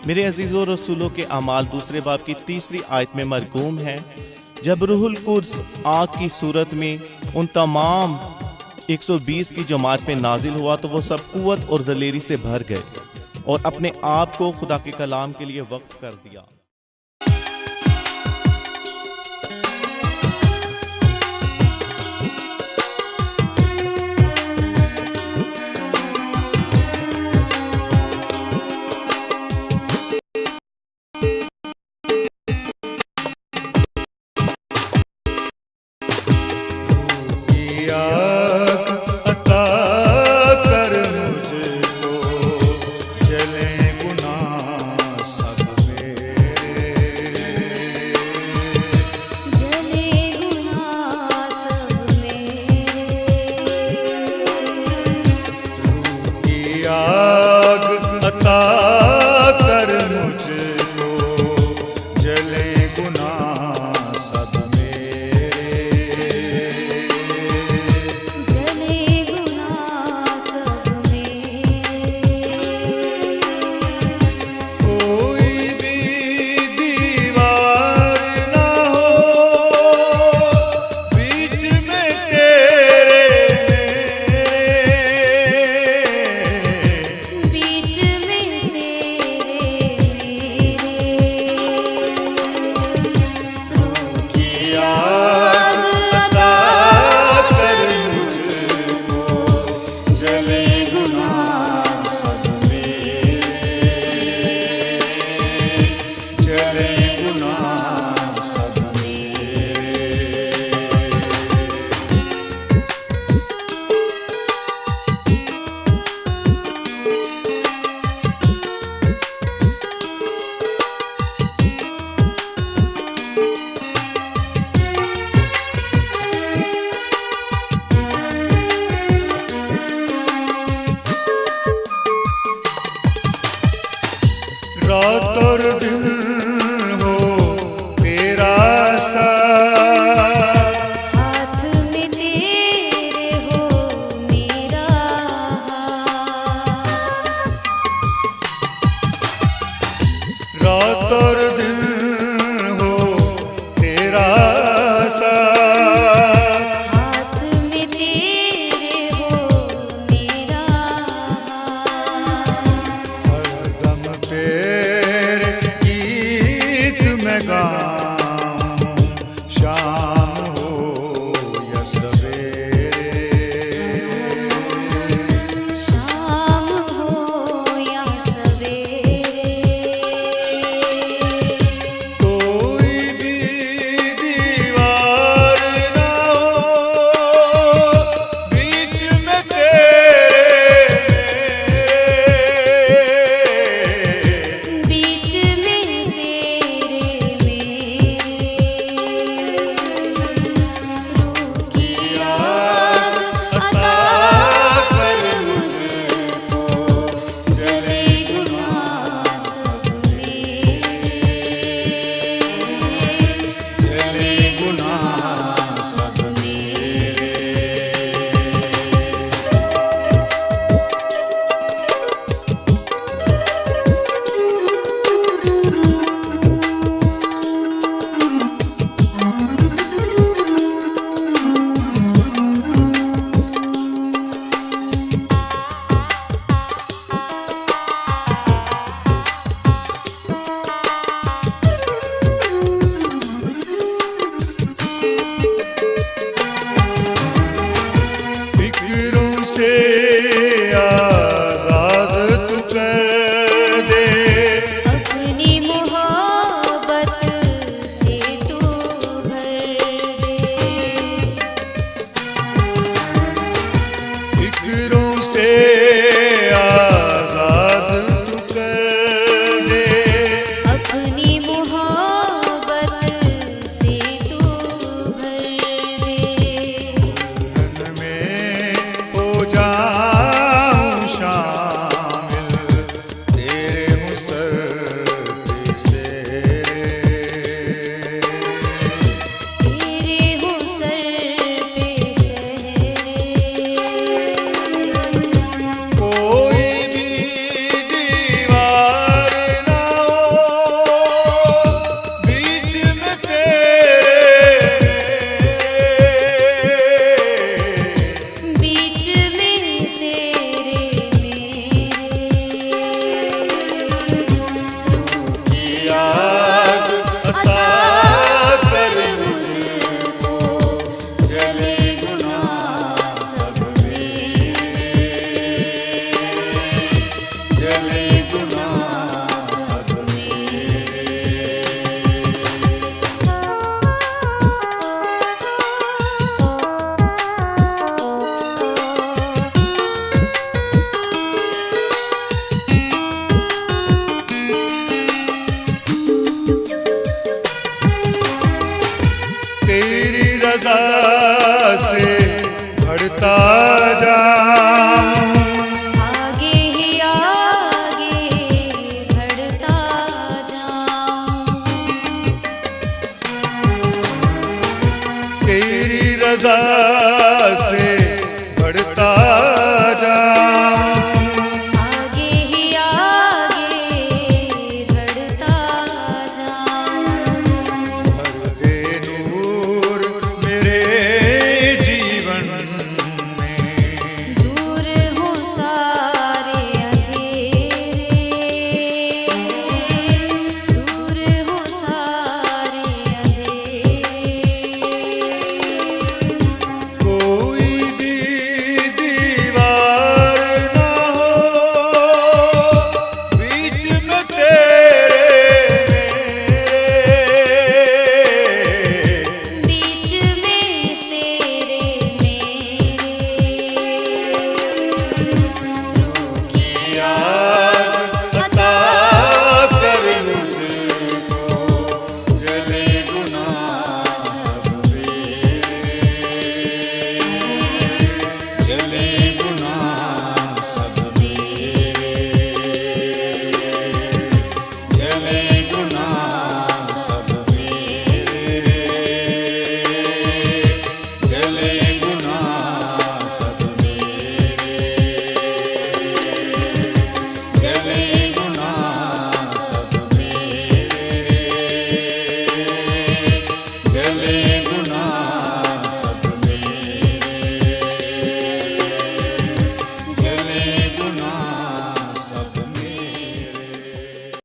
मेरे अजीज़ों रसूलों के अमाल दूसरे बाब की 3री आयत में मरकूम है, जब रूहुल कुद्स आग की सूरत में उन तमाम 120 की जमात में नाजिल हुआ तो वो सब कुव्वत और दलेरी से भर गए और अपने आप को खुदा के कलाम के लिए वक्फ कर दिया। रात और दिन हो तेरा साथ, हाथ में तेरे हो मेरा हाथ। रात और दिन हो तेरा साथ, हाथ में तेरे हो मेरा हाथ। हर दम तेरे गीत में गाऊं, शाम हो या सवेरे, शाम हो या सवेरे, कोई भी दीवार ना हो बीच में तेरे मेरे, बीच में तेरे मेरे। रूह की आग अता कर मुझको, जले गुनाह सब मेरे, जले गुनाह सब मेरे। फिक्रों से आजाद तू कर दे, अपनी मोहब्बत से तू भर दे। फिक्रों से आजाद तू कर दे, अपनी मोहब्बत से तू भर दे। दुल्हन में हो जाऊं शामिल तेरे हुस्न बढ़ता जाऊं, आगे ही आगे बढ़ता जाऊं। तेरी रजा से